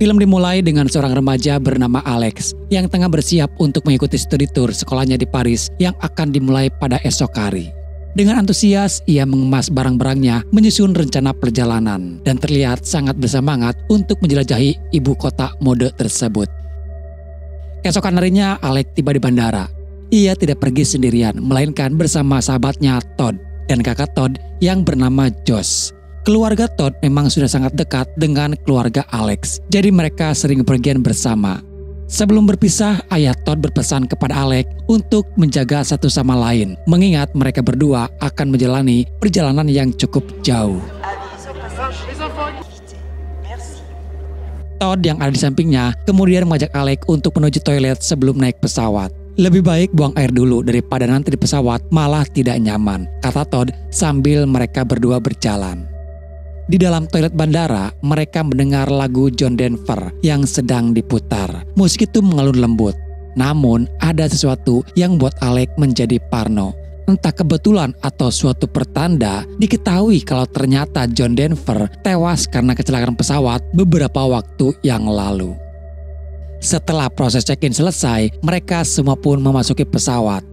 Film dimulai dengan seorang remaja bernama Alex yang tengah bersiap untuk mengikuti studi tour sekolahnya di Paris yang akan dimulai pada esok hari. Dengan antusias, ia mengemas barang-barangnya, menyusun rencana perjalanan, dan terlihat sangat bersemangat untuk menjelajahi ibu kota mode tersebut. Keesokan harinya, Alex tiba di bandara. Ia tidak pergi sendirian, melainkan bersama sahabatnya Todd dan kakak Todd yang bernama Josh. Keluarga Todd memang sudah sangat dekat dengan keluarga Alex, jadi mereka sering pergian bersama. Sebelum berpisah, ayah Todd berpesan kepada Alex untuk menjaga satu sama lain, mengingat mereka berdua akan menjalani perjalanan yang cukup jauh. Todd yang ada di sampingnya kemudian mengajak Alex untuk menuju toilet sebelum naik pesawat. Lebih baik buang air dulu daripada nanti di pesawat malah tidak nyaman, kata Todd sambil mereka berdua berjalan. Di dalam toilet bandara, mereka mendengar lagu John Denver yang sedang diputar. Musik itu mengalun lembut. Namun, ada sesuatu yang membuat Alex menjadi parno. Entah kebetulan atau suatu pertanda, diketahui kalau ternyata John Denver tewas karena kecelakaan pesawat beberapa waktu yang lalu. Setelah proses check-in selesai, mereka semua pun memasuki pesawat.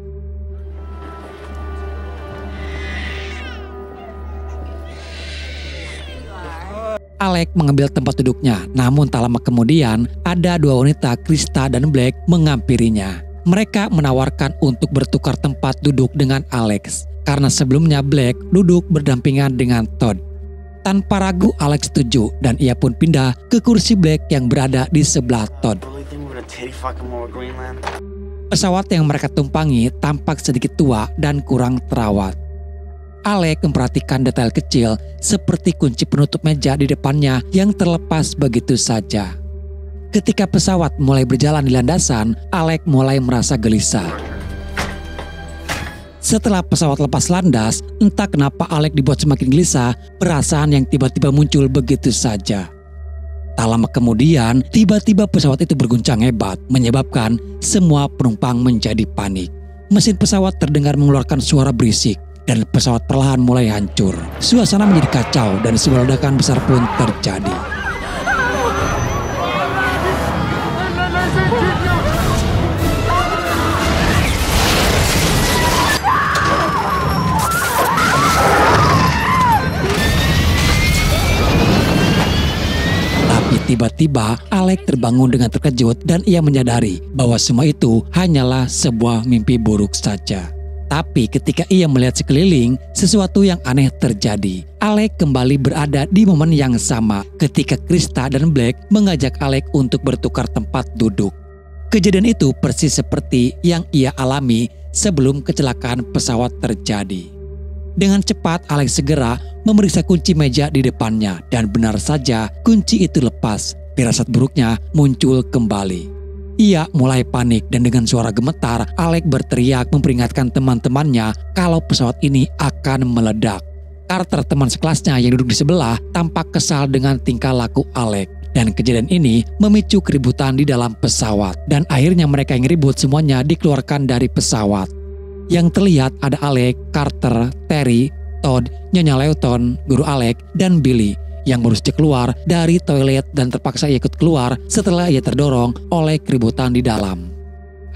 Alex mengambil tempat duduknya, namun tak lama kemudian ada dua wanita, Krista dan Black, menghampirinya. Mereka menawarkan untuk bertukar tempat duduk dengan Alex, karena sebelumnya Black duduk berdampingan dengan Todd. Tanpa ragu Alex setuju dan ia pun pindah ke kursi Black yang berada di sebelah Todd. Pesawat yang mereka tumpangi tampak sedikit tua dan kurang terawat. Alex memperhatikan detail kecil seperti kunci penutup meja di depannya yang terlepas begitu saja. Ketika pesawat mulai berjalan di landasan, Alex mulai merasa gelisah. Setelah pesawat lepas landas, entah kenapa Alex dibuat semakin gelisah, perasaan yang tiba-tiba muncul begitu saja. Tak lama kemudian, tiba-tiba pesawat itu berguncang hebat, menyebabkan semua penumpang menjadi panik. Mesin pesawat terdengar mengeluarkan suara berisik, dan pesawat perlahan mulai hancur. Suasana menjadi kacau dan sebuah ledakan besar pun terjadi. Tapi tiba-tiba Alex terbangun dengan terkejut dan ia menyadari bahwa semua itu hanyalah sebuah mimpi buruk saja. Tapi ketika ia melihat sekeliling, sesuatu yang aneh terjadi. Alex kembali berada di momen yang sama ketika Krista dan Black mengajak Alex untuk bertukar tempat duduk. Kejadian itu persis seperti yang ia alami sebelum kecelakaan pesawat terjadi. Dengan cepat Alex segera memeriksa kunci meja di depannya dan benar saja kunci itu lepas. Firasat buruknya muncul kembali. Ia mulai panik dan dengan suara gemetar, Alex berteriak memperingatkan teman-temannya kalau pesawat ini akan meledak. Carter, teman sekelasnya yang duduk di sebelah, tampak kesal dengan tingkah laku Alex. Dan kejadian ini memicu keributan di dalam pesawat. Dan akhirnya mereka yang ribut semuanya dikeluarkan dari pesawat. Yang terlihat ada Alex, Carter, Terry, Todd, Nyonya Lawton, guru Alex, dan Billy yang baru saja keluar dari toilet dan terpaksa ikut keluar setelah ia terdorong oleh keributan di dalam.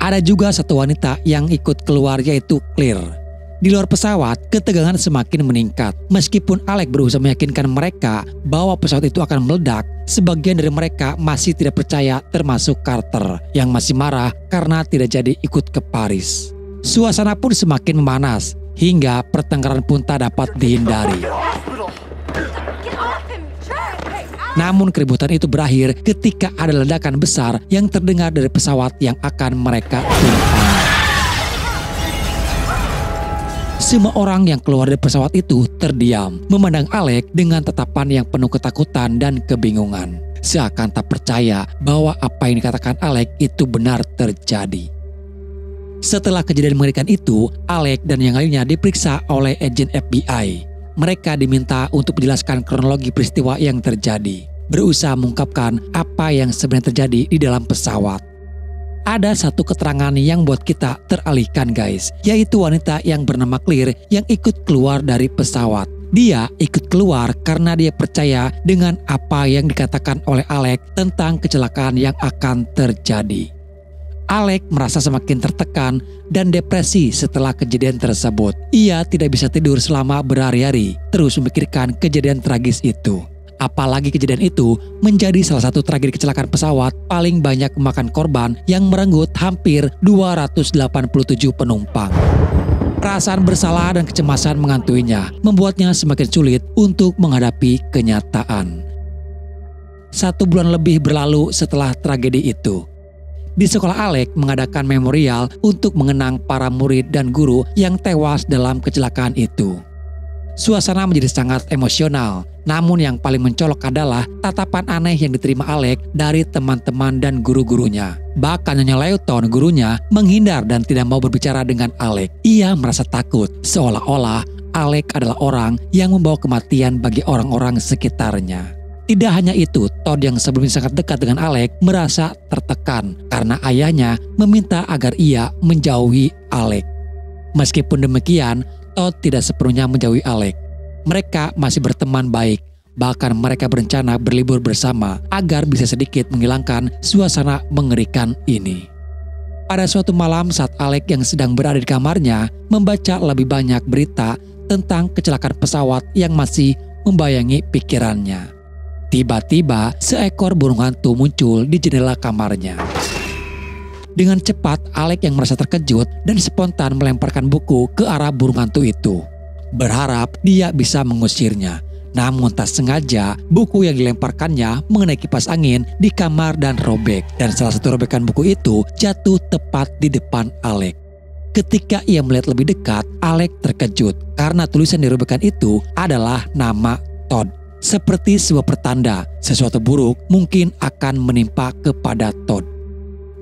Ada juga satu wanita yang ikut keluar yaitu Claire. Di luar pesawat, ketegangan semakin meningkat. Meskipun Alex berusaha meyakinkan mereka bahwa pesawat itu akan meledak, sebagian dari mereka masih tidak percaya, termasuk Carter yang masih marah karena tidak jadi ikut ke Paris. Suasana pun semakin memanas hingga pertengkaran pun tak dapat dihindari. Namun keributan itu berakhir ketika ada ledakan besar yang terdengar dari pesawat yang akan mereka tumpangi. Semua orang yang keluar dari pesawat itu terdiam, memandang Alex dengan tatapan yang penuh ketakutan dan kebingungan. Seakan tak percaya bahwa apa yang dikatakan Alex itu benar terjadi. Setelah kejadian mengerikan itu, Alex dan yang lainnya diperiksa oleh agen FBI. Mereka diminta untuk menjelaskan kronologi peristiwa yang terjadi, berusaha mengungkapkan apa yang sebenarnya terjadi di dalam pesawat. Ada satu keterangan yang buat kita teralihkan guys, yaitu wanita yang bernama Claire yang ikut keluar dari pesawat. Dia ikut keluar karena dia percaya dengan apa yang dikatakan oleh Alex tentang kecelakaan yang akan terjadi. Alex merasa semakin tertekan dan depresi setelah kejadian tersebut. Ia tidak bisa tidur selama berhari-hari, terus memikirkan kejadian tragis itu. Apalagi kejadian itu menjadi salah satu tragedi kecelakaan pesawat paling banyak memakan korban yang merenggut hampir 287 penumpang. Perasaan bersalah dan kecemasan mengantuinya, membuatnya semakin sulit untuk menghadapi kenyataan. 1 bulan lebih berlalu setelah tragedi itu. Di sekolah Alex mengadakan memorial untuk mengenang para murid dan guru yang tewas dalam kecelakaan itu. Suasana menjadi sangat emosional, namun yang paling mencolok adalah tatapan aneh yang diterima Alex dari teman-teman dan guru-gurunya. Bahkan Nyonya Lawton, gurunya, menghindar dan tidak mau berbicara dengan Alex. Ia merasa takut, seolah-olah Alex adalah orang yang membawa kematian bagi orang-orang sekitarnya. Tidak hanya itu, Todd yang sebelumnya sangat dekat dengan Alex merasa tertekan karena ayahnya meminta agar ia menjauhi Alex. Meskipun demikian, Todd tidak sepenuhnya menjauhi Alex. Mereka masih berteman baik, bahkan mereka berencana berlibur bersama agar bisa sedikit menghilangkan suasana mengerikan ini. Pada suatu malam saat Alex yang sedang berada di kamarnya membaca lebih banyak berita tentang kecelakaan pesawat yang masih membayangi pikirannya. Tiba-tiba seekor burung hantu muncul di jendela kamarnya. Dengan cepat, Alex yang merasa terkejut dan spontan melemparkan buku ke arah burung hantu itu. Berharap dia bisa mengusirnya. Namun tak sengaja, buku yang dilemparkannya mengenai kipas angin di kamar dan robek. Dan salah satu robekan buku itu jatuh tepat di depan Alex. Ketika ia melihat lebih dekat, Alex terkejut karena tulisan di robekan itu adalah nama Todd. Seperti sebuah pertanda, sesuatu buruk mungkin akan menimpa kepada Todd.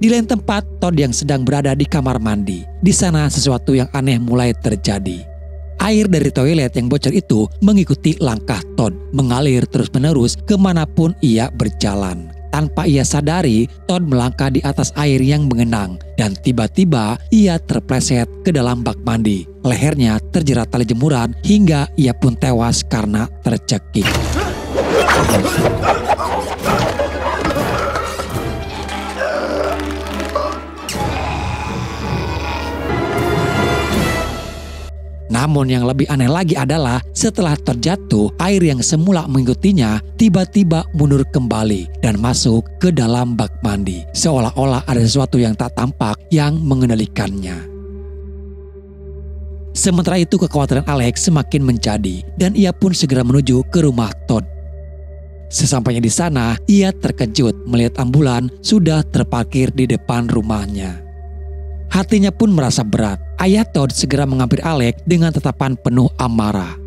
Di lain tempat, Todd yang sedang berada di kamar mandi. Di sana sesuatu yang aneh mulai terjadi. Air dari toilet yang bocor itu mengikuti langkah Todd, mengalir terus-menerus kemanapun ia berjalan. Tanpa ia sadari, Todd melangkah di atas air yang mengenang dan tiba-tiba ia terpleset ke dalam bak mandi. Lehernya terjerat tali jemuran hingga ia pun tewas karena tercekik. Namun yang lebih aneh lagi adalah setelah terjatuh, air yang semula mengikutinya tiba-tiba mundur kembali dan masuk ke dalam bak mandi. Seolah-olah ada sesuatu yang tak tampak yang mengendalikannya. Sementara itu kekhawatiran Alex semakin menjadi dan ia pun segera menuju ke rumah Todd. Sesampainya di sana, ia terkejut melihat ambulan sudah terparkir di depan rumahnya. Hatinya pun merasa berat. Ayah Todd segera menghampiri Alex dengan tatapan penuh amarah.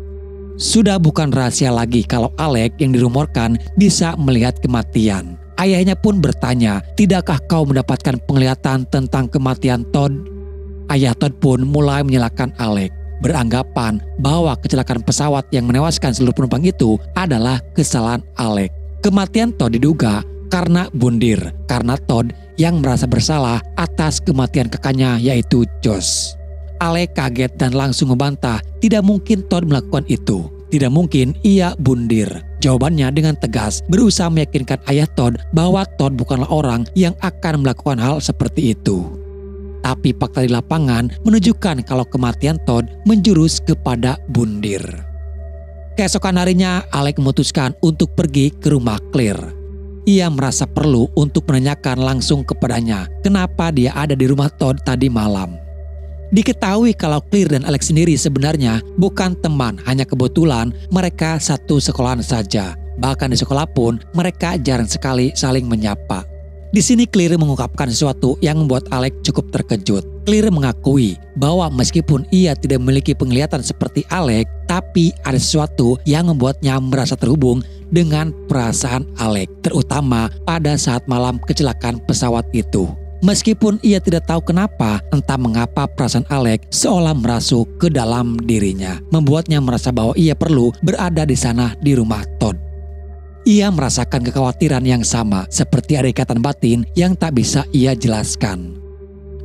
Sudah bukan rahasia lagi kalau Alex yang dirumorkan bisa melihat kematian. Ayahnya pun bertanya, tidakkah kau mendapatkan penglihatan tentang kematian Todd? Ayah Todd pun mulai menyalahkan Alex, beranggapan bahwa kecelakaan pesawat yang menewaskan seluruh penumpang itu adalah kesalahan Alex. Kematian Todd diduga karena bundir, karena Todd yang merasa bersalah atas kematian kakaknya yaitu Josh. Alex kaget dan langsung membantah, tidak mungkin Todd melakukan itu. Tidak mungkin ia bundir. Jawabannya dengan tegas berusaha meyakinkan ayah Todd bahwa Todd bukanlah orang yang akan melakukan hal seperti itu. Tapi fakta di lapangan menunjukkan kalau kematian Todd menjurus kepada bundir. Keesokan harinya, Alex memutuskan untuk pergi ke rumah Claire. Ia merasa perlu untuk menanyakan langsung kepadanya kenapa dia ada di rumah Todd tadi malam. Diketahui kalau Claire dan Alex sendiri sebenarnya bukan teman, hanya kebetulan mereka satu sekolahan saja. Bahkan di sekolah pun mereka jarang sekali saling menyapa. Di sini Claire mengungkapkan sesuatu yang membuat Alex cukup terkejut. Claire mengakui bahwa meskipun ia tidak memiliki penglihatan seperti Alex, tapi ada sesuatu yang membuatnya merasa terhubung dengan perasaan Alex, terutama pada saat malam kecelakaan pesawat itu. Meskipun ia tidak tahu kenapa, entah mengapa perasaan Alex seolah merasuk ke dalam dirinya, membuatnya merasa bahwa ia perlu berada di sana di rumah Todd. Ia merasakan kekhawatiran yang sama, seperti ada ikatan batin yang tak bisa ia jelaskan.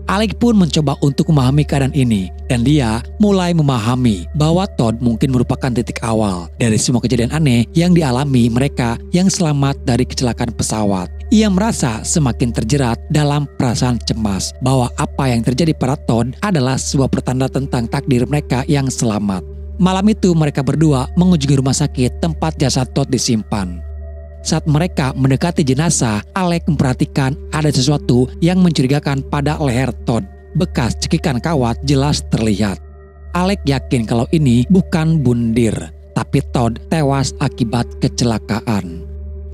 Alec pun mencoba untuk memahami keadaan ini, dan dia mulai memahami bahwa Todd mungkin merupakan titik awal dari semua kejadian aneh yang dialami mereka yang selamat dari kecelakaan pesawat. Ia merasa semakin terjerat dalam perasaan cemas bahwa apa yang terjadi pada Todd adalah sebuah pertanda tentang takdir mereka yang selamat. Malam itu mereka berdua mengunjungi rumah sakit tempat jasad Todd disimpan. Saat mereka mendekati jenazah, Alec memperhatikan ada sesuatu yang mencurigakan pada leher Todd. Bekas cekikan kawat jelas terlihat. Alec yakin kalau ini bukan bundir, tapi Todd tewas akibat kecelakaan.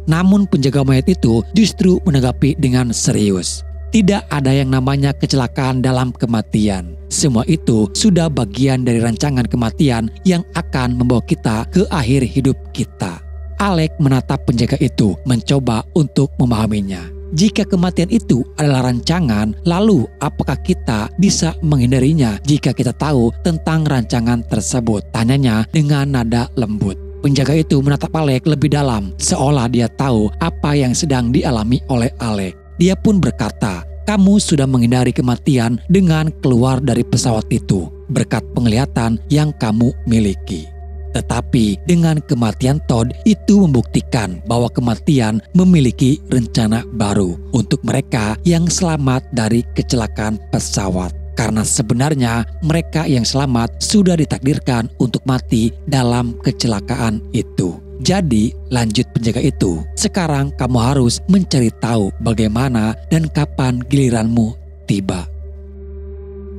Namun penjaga mayat itu justru menanggapi dengan serius. Tidak ada yang namanya kecelakaan dalam kematian. Semua itu sudah bagian dari rancangan kematian yang akan membawa kita ke akhir hidup kita. Alec menatap penjaga itu, mencoba untuk memahaminya. Jika kematian itu adalah rancangan, lalu apakah kita bisa menghindarinya jika kita tahu tentang rancangan tersebut? Tanyanya dengan nada lembut. Penjaga itu menatap Alec lebih dalam, seolah dia tahu apa yang sedang dialami oleh Alec. Dia pun berkata, "Kamu sudah menghindari kematian dengan keluar dari pesawat itu, berkat penglihatan yang kamu miliki. Tetapi dengan kematian Todd itu membuktikan bahwa kematian memiliki rencana baru untuk mereka yang selamat dari kecelakaan pesawat. Karena sebenarnya mereka yang selamat sudah ditakdirkan untuk mati dalam kecelakaan itu. Jadi lanjut penjaga itu, sekarang kamu harus mencari tahu bagaimana dan kapan giliranmu tiba."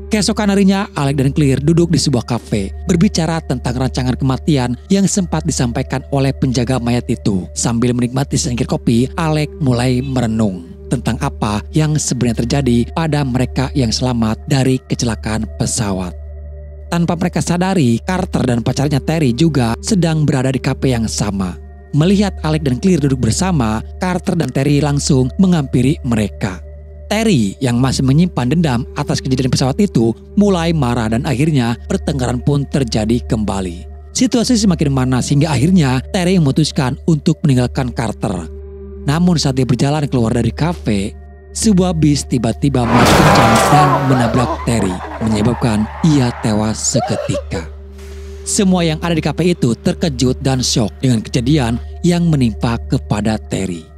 Keesokan harinya, Alec dan Claire duduk di sebuah kafe, berbicara tentang rancangan kematian yang sempat disampaikan oleh penjaga mayat itu. Sambil menikmati secangkir kopi, Alec mulai merenung tentang apa yang sebenarnya terjadi pada mereka yang selamat dari kecelakaan pesawat. Tanpa mereka sadari, Carter dan pacarnya Terry juga sedang berada di kafe yang sama. Melihat Alec dan Claire duduk bersama, Carter dan Terry langsung menghampiri mereka. Terry yang masih menyimpan dendam atas kejadian pesawat itu mulai marah dan akhirnya pertengkaran pun terjadi kembali. Situasi semakin panas hingga akhirnya Terry memutuskan untuk meninggalkan Carter. Namun saat dia berjalan keluar dari kafe, sebuah bis tiba-tiba melaju kencang dan menabrak Terry, menyebabkan ia tewas seketika. Semua yang ada di kafe itu terkejut dan syok dengan kejadian yang menimpa kepada Terry.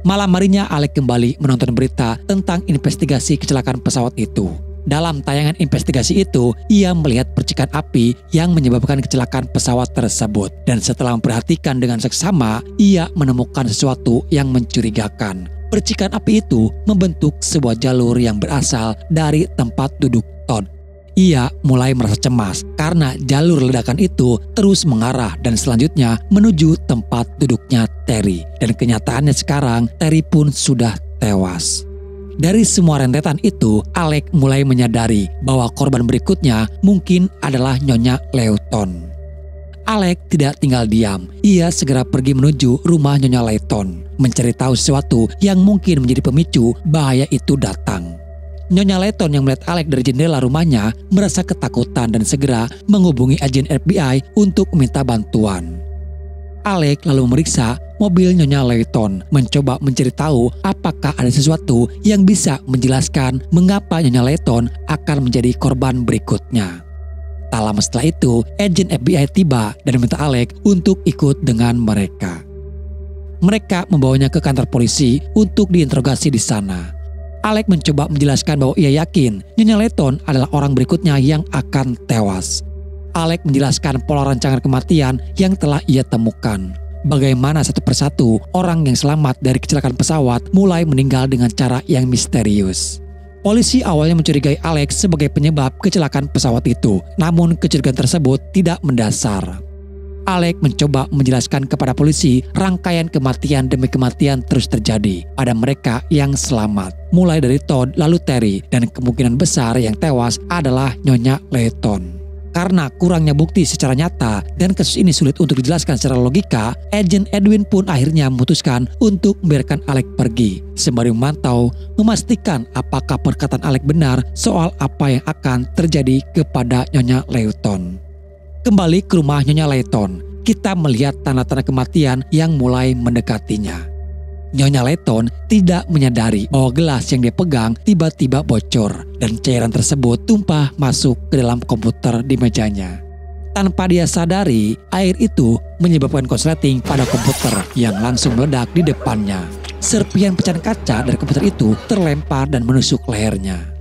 Malam harinya Alec kembali menonton berita tentang investigasi kecelakaan pesawat itu. Dalam tayangan investigasi itu, ia melihat percikan api yang menyebabkan kecelakaan pesawat tersebut. Dan setelah memperhatikan dengan seksama, ia menemukan sesuatu yang mencurigakan. Percikan api itu membentuk sebuah jalur yang berasal dari tempat duduk Todd. Ia mulai merasa cemas karena jalur ledakan itu terus mengarah dan selanjutnya menuju tempat duduknya Terry. Dan kenyataannya sekarang Terry pun sudah tewas. Dari semua rentetan itu, Alec mulai menyadari bahwa korban berikutnya mungkin adalah Nyonya Lawton. Alec tidak tinggal diam. Ia segera pergi menuju rumah Nyonya Lawton, mencari tahu sesuatu yang mungkin menjadi pemicu bahaya itu datang. Nyonya Lawton yang melihat Alec dari jendela rumahnya merasa ketakutan dan segera menghubungi agen FBI untuk meminta bantuan. Alec lalu memeriksa mobil Nyonya Lawton, mencoba mencari tahu apakah ada sesuatu yang bisa menjelaskan mengapa Nyonya Lawton akan menjadi korban berikutnya. Tak lama setelah itu, agen FBI tiba dan meminta Alec untuk ikut dengan mereka. Mereka membawanya ke kantor polisi untuk diinterogasi di sana. Alec mencoba menjelaskan bahwa ia yakin Nyonya Lawton adalah orang berikutnya yang akan tewas. Alec menjelaskan pola rancangan kematian yang telah ia temukan. Bagaimana satu persatu orang yang selamat dari kecelakaan pesawat mulai meninggal dengan cara yang misterius. Polisi awalnya mencurigai Alec sebagai penyebab kecelakaan pesawat itu, namun kecurigaan tersebut tidak mendasar. Alec mencoba menjelaskan kepada polisi rangkaian kematian demi kematian terus terjadi pada mereka yang selamat. Mulai dari Todd lalu Terry, dan kemungkinan besar yang tewas adalah Nyonya Lawton. Karena kurangnya bukti secara nyata dan kasus ini sulit untuk dijelaskan secara logika, Agen Edwin pun akhirnya memutuskan untuk membiarkan Alec pergi sembari memantau memastikan apakah perkataan Alec benar soal apa yang akan terjadi kepada Nyonya Lawton. Kembali ke rumah Nyonya Lawton, kita melihat tanda-tanda kematian yang mulai mendekatinya. Nyonya Layton tidak menyadari bahwa gelas yang dia pegang tiba-tiba bocor dan cairan tersebut tumpah masuk ke dalam komputer di mejanya. Tanpa dia sadari, air itu menyebabkan korsleting pada komputer yang langsung meledak di depannya. Serpihan pecahan kaca dari komputer itu terlempar dan menusuk lehernya.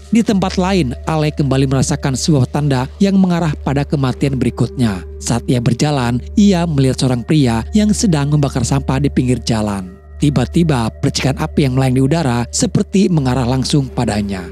Di tempat lain, Alec kembali merasakan sebuah tanda yang mengarah pada kematian berikutnya. Saat ia berjalan, ia melihat seorang pria yang sedang membakar sampah di pinggir jalan. Tiba-tiba percikan api yang melayang di udara seperti mengarah langsung padanya.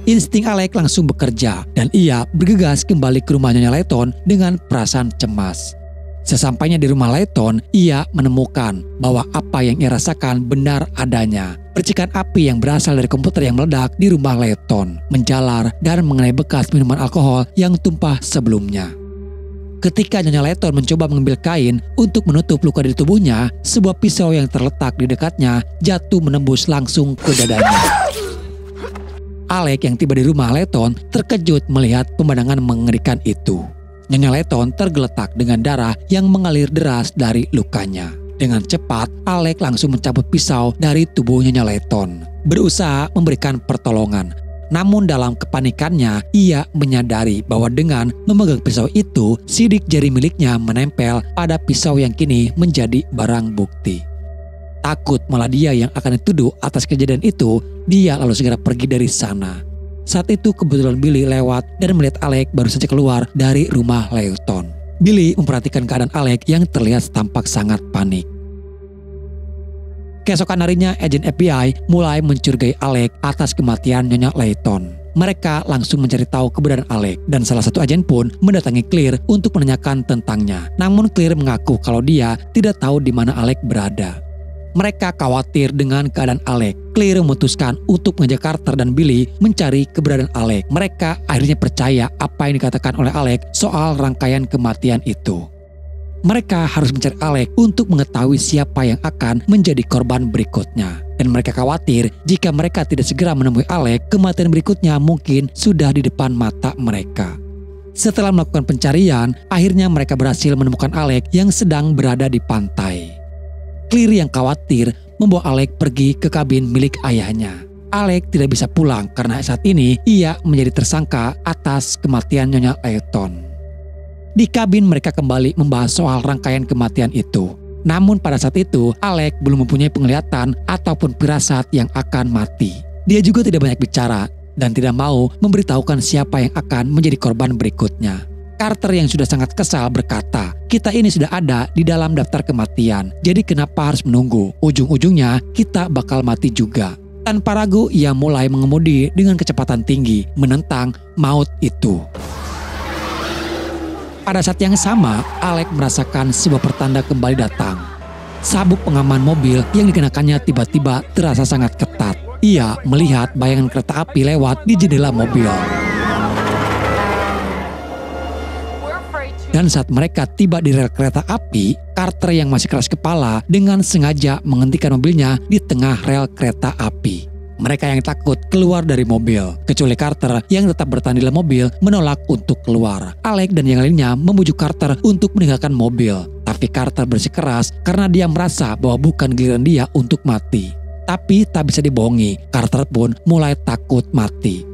Insting Alec langsung bekerja dan ia bergegas kembali ke rumah Nyonya Layton dengan perasaan cemas. Sesampainya di rumah Layton, ia menemukan bahwa apa yang ia rasakan benar adanya. Percikan api yang berasal dari komputer yang meledak di rumah Layton menjalar dan mengenai bekas minuman alkohol yang tumpah sebelumnya. Ketika Nyonya Layton mencoba mengambil kain untuk menutup luka di tubuhnya, sebuah pisau yang terletak di dekatnya jatuh menembus langsung ke dadanya. Alec yang tiba di rumah Layton terkejut melihat pemandangan mengerikan itu. Nyonya Layton tergeletak dengan darah yang mengalir deras dari lukanya. Dengan cepat, Alec langsung mencabut pisau dari tubuh Nyonya Layton, berusaha memberikan pertolongan. Namun dalam kepanikannya, ia menyadari bahwa dengan memegang pisau itu, sidik jari miliknya menempel pada pisau yang kini menjadi barang bukti. Takut malah dia yang akan dituduh atas kejadian itu, dia lalu segera pergi dari sana. Saat itu kebetulan Billy lewat dan melihat Alec baru saja keluar dari rumah Layton. Billy memperhatikan keadaan Alec yang terlihat tampak sangat panik. Keesokan harinya, agen FBI mulai mencurigai Alec atas kematian Nyonya Layton. Mereka langsung mencari tahu keberadaan Alec dan salah satu agen pun mendatangi Claire untuk menanyakan tentangnya. Namun Claire mengaku kalau dia tidak tahu di mana Alec berada. Mereka khawatir dengan keadaan Alec. Claire memutuskan untuk mengajak Carter dan Billy mencari keberadaan Alec. Mereka akhirnya percaya apa yang dikatakan oleh Alec soal rangkaian kematian itu. Mereka harus mencari Alec untuk mengetahui siapa yang akan menjadi korban berikutnya. Dan mereka khawatir jika mereka tidak segera menemui Alec, kematian berikutnya mungkin sudah di depan mata mereka. Setelah melakukan pencarian, akhirnya mereka berhasil menemukan Alec yang sedang berada di pantai. Claire yang khawatir membawa Alec pergi ke kabin milik ayahnya. Alec tidak bisa pulang karena saat ini ia menjadi tersangka atas kematian Nyonya Layton. Di kabin mereka kembali membahas soal rangkaian kematian itu. Namun pada saat itu, Alec belum mempunyai penglihatan ataupun firasat yang akan mati. Dia juga tidak banyak bicara dan tidak mau memberitahukan siapa yang akan menjadi korban berikutnya. Carter yang sudah sangat kesal berkata, "Kita ini sudah ada di dalam daftar kematian, jadi kenapa harus menunggu? Ujung-ujungnya kita bakal mati juga." Tanpa ragu, ia mulai mengemudi dengan kecepatan tinggi, menentang maut itu. Pada saat yang sama, Alec merasakan sebuah pertanda kembali datang. Sabuk pengaman mobil yang dikenakannya tiba-tiba terasa sangat ketat. Ia melihat bayangan kereta api lewat di jendela mobil. Dan saat mereka tiba di rel kereta api, Carter yang masih keras kepala dengan sengaja menghentikan mobilnya di tengah rel kereta api. Mereka yang takut keluar dari mobil, kecuali Carter yang tetap bertahan di dalam mobil menolak untuk keluar. Alec dan yang lainnya membujuk Carter untuk meninggalkan mobil. Tapi Carter bersikeras karena dia merasa bahwa bukan giliran dia untuk mati. Tapi tak bisa dibohongi, Carter pun mulai takut mati.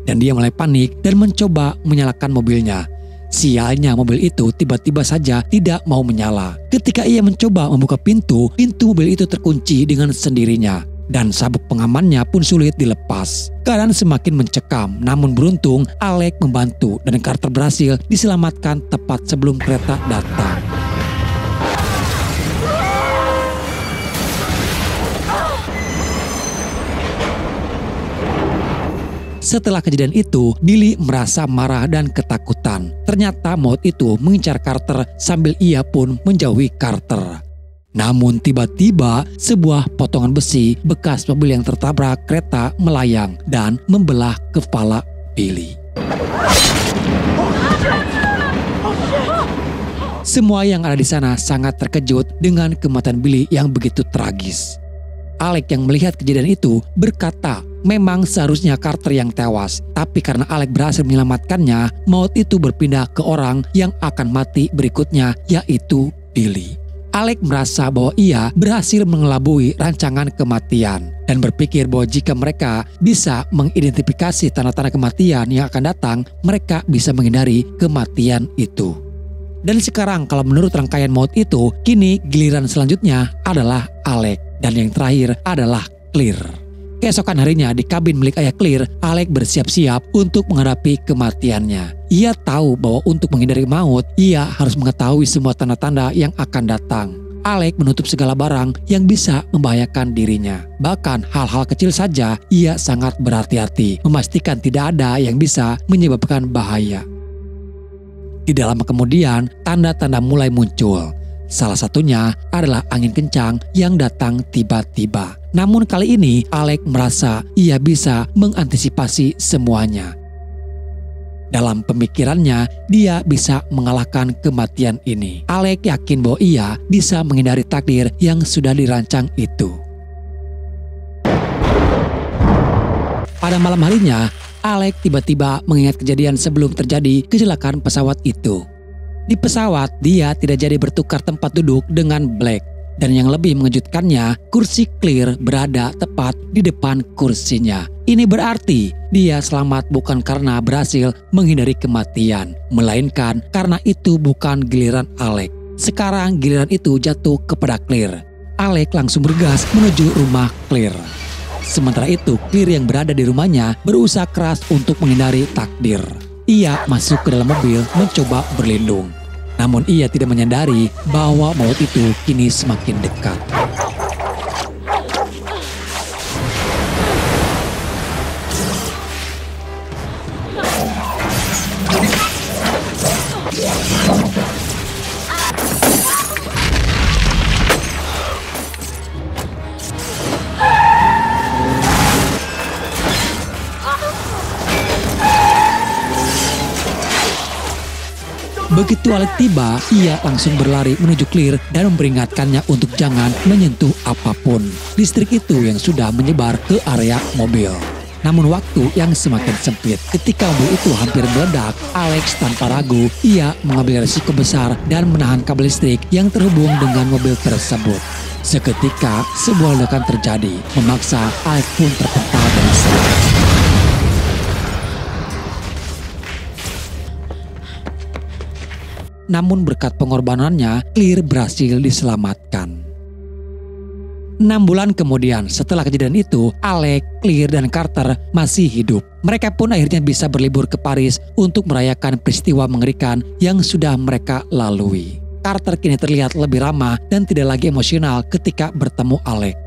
Dan dia mulai panik dan mencoba menyalakan mobilnya. Sialnya mobil itu tiba-tiba saja tidak mau menyala. Ketika ia mencoba membuka pintu mobil itu terkunci dengan sendirinya. Dan sabuk pengamannya pun sulit dilepas. Keadaan semakin mencekam, namun beruntung Alec membantu dan Carter berhasil diselamatkan tepat sebelum kereta datang. Setelah kejadian itu, Billy merasa marah dan ketakutan. Ternyata maut itu mengincar Carter sambil ia pun menjauhi Carter. Namun tiba-tiba sebuah potongan besi bekas mobil yang tertabrak kereta melayang dan membelah kepala Billy. Semua yang ada di sana sangat terkejut dengan kematian Billy yang begitu tragis. Alec yang melihat kejadian itu berkata, memang seharusnya Carter yang tewas, tapi karena Alec berhasil menyelamatkannya, maut itu berpindah ke orang yang akan mati berikutnya, yaitu Billy. Alec merasa bahwa ia berhasil mengelabui rancangan kematian dan berpikir bahwa jika mereka bisa mengidentifikasi tanda-tanda kematian yang akan datang, mereka bisa menghindari kematian itu. Dan sekarang kalau menurut rangkaian maut itu, kini giliran selanjutnya adalah Alec dan yang terakhir adalah Claire. Keesokan harinya di kabin milik ayah Claire, Alec bersiap-siap untuk menghadapi kematiannya. Ia tahu bahwa untuk menghindari maut, ia harus mengetahui semua tanda-tanda yang akan datang. Alec menutup segala barang yang bisa membahayakan dirinya. Bahkan hal-hal kecil saja ia sangat berhati-hati, memastikan tidak ada yang bisa menyebabkan bahaya. Tidak lama kemudian, tanda-tanda mulai muncul. Salah satunya adalah angin kencang yang datang tiba-tiba. Namun kali ini Alec merasa ia bisa mengantisipasi semuanya. Dalam pemikirannya, dia bisa mengalahkan kematian ini. Alec yakin bahwa ia bisa menghindari takdir yang sudah dirancang itu. Pada malam harinya, Alec tiba-tiba mengingat kejadian sebelum terjadi kecelakaan pesawat itu. Di pesawat, dia tidak jadi bertukar tempat duduk dengan Black. Dan yang lebih mengejutkannya, kursi Claire berada tepat di depan kursinya. Ini berarti dia selamat bukan karena berhasil menghindari kematian, melainkan karena itu bukan giliran Alec. Sekarang giliran itu jatuh kepada Claire. Alec langsung bergas menuju rumah Claire. Sementara itu, Claire yang berada di rumahnya berusaha keras untuk menghindari takdir. Ia masuk ke dalam mobil mencoba berlindung. Namun ia tidak menyadari bahwa maut itu kini semakin dekat. Begitu Alec tiba, ia langsung berlari menuju Claire dan memperingatkannya untuk jangan menyentuh apapun. Listrik itu yang sudah menyebar ke area mobil. Namun waktu yang semakin sempit. Ketika mobil itu hampir meledak, Alex tanpa ragu, ia mengambil risiko besar dan menahan kabel listrik yang terhubung dengan mobil tersebut. Seketika, sebuah ledakan terjadi, memaksa Alex pun terpental dari sana. Namun berkat pengorbanannya, Claire berhasil diselamatkan. 6 bulan kemudian setelah kejadian itu, Alec, Claire, dan Carter masih hidup. Mereka pun akhirnya bisa berlibur ke Paris untuk merayakan peristiwa mengerikan yang sudah mereka lalui. Carter kini terlihat lebih ramah dan tidak lagi emosional ketika bertemu Alec.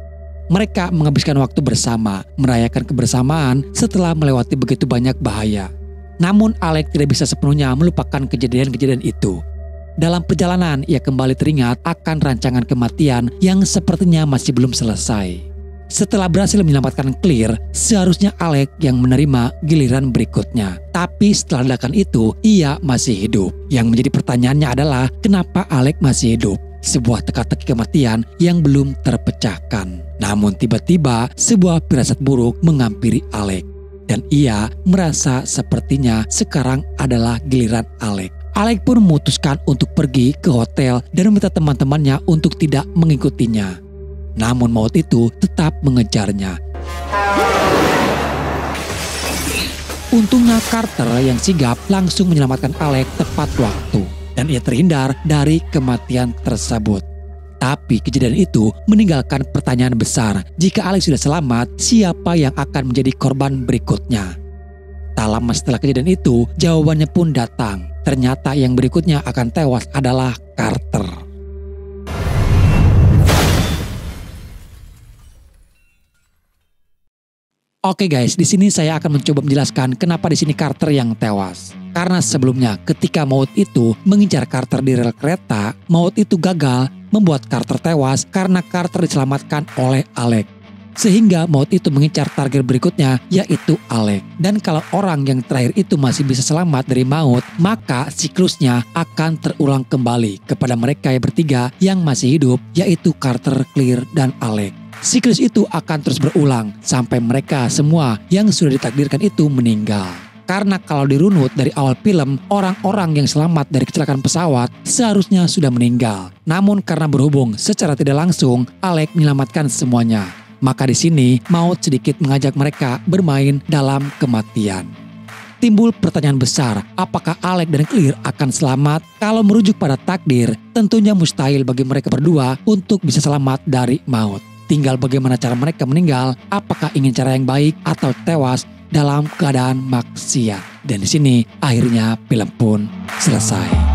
Mereka menghabiskan waktu bersama, merayakan kebersamaan setelah melewati begitu banyak bahaya. Namun Alec tidak bisa sepenuhnya melupakan kejadian-kejadian itu. Dalam perjalanan, ia kembali teringat akan rancangan kematian yang sepertinya masih belum selesai. Setelah berhasil menyelamatkan Claire, seharusnya Alec yang menerima giliran berikutnya. Tapi setelah ledakan itu, ia masih hidup. Yang menjadi pertanyaannya adalah, kenapa Alec masih hidup? Sebuah teka-teki kematian yang belum terpecahkan. Namun tiba-tiba, sebuah firasat buruk menghampiri Alec. Dan ia merasa sepertinya sekarang adalah giliran Alec. Alec pun memutuskan untuk pergi ke hotel dan meminta teman-temannya untuk tidak mengikutinya. Namun maut itu tetap mengejarnya. Untungnya Carter yang sigap langsung menyelamatkan Alec tepat waktu. Dan ia terhindar dari kematian tersebut. Tapi kejadian itu meninggalkan pertanyaan besar. Jika Alec sudah selamat, siapa yang akan menjadi korban berikutnya? Tak lama setelah kejadian itu, jawabannya pun datang. Ternyata yang berikutnya akan tewas adalah Carter. Oke guys, di sini saya akan mencoba menjelaskan kenapa di sini Carter yang tewas. Karena sebelumnya ketika maut itu mengincar Carter di rel kereta, maut itu gagal membuat Carter tewas karena Carter diselamatkan oleh Alec. Sehingga maut itu mengincar target berikutnya, yaitu Alec. Dan kalau orang yang terakhir itu masih bisa selamat dari maut, maka siklusnya akan terulang kembali kepada mereka yang bertiga yang masih hidup, yaitu Carter, Claire, dan Alec. Siklus itu akan terus berulang sampai mereka semua yang sudah ditakdirkan itu meninggal. Karena kalau dirunut dari awal film, orang-orang yang selamat dari kecelakaan pesawat seharusnya sudah meninggal. Namun karena berhubung secara tidak langsung, Alec menyelamatkan semuanya. Maka di sini maut sedikit mengajak mereka bermain dalam kematian. Timbul pertanyaan besar, apakah Alec dan Claire akan selamat? Kalau merujuk pada takdir, tentunya mustahil bagi mereka berdua untuk bisa selamat dari maut. Tinggal bagaimana cara mereka meninggal, apakah ingin cara yang baik atau tewas dalam keadaan maksiat. Dan di sini akhirnya film pun selesai.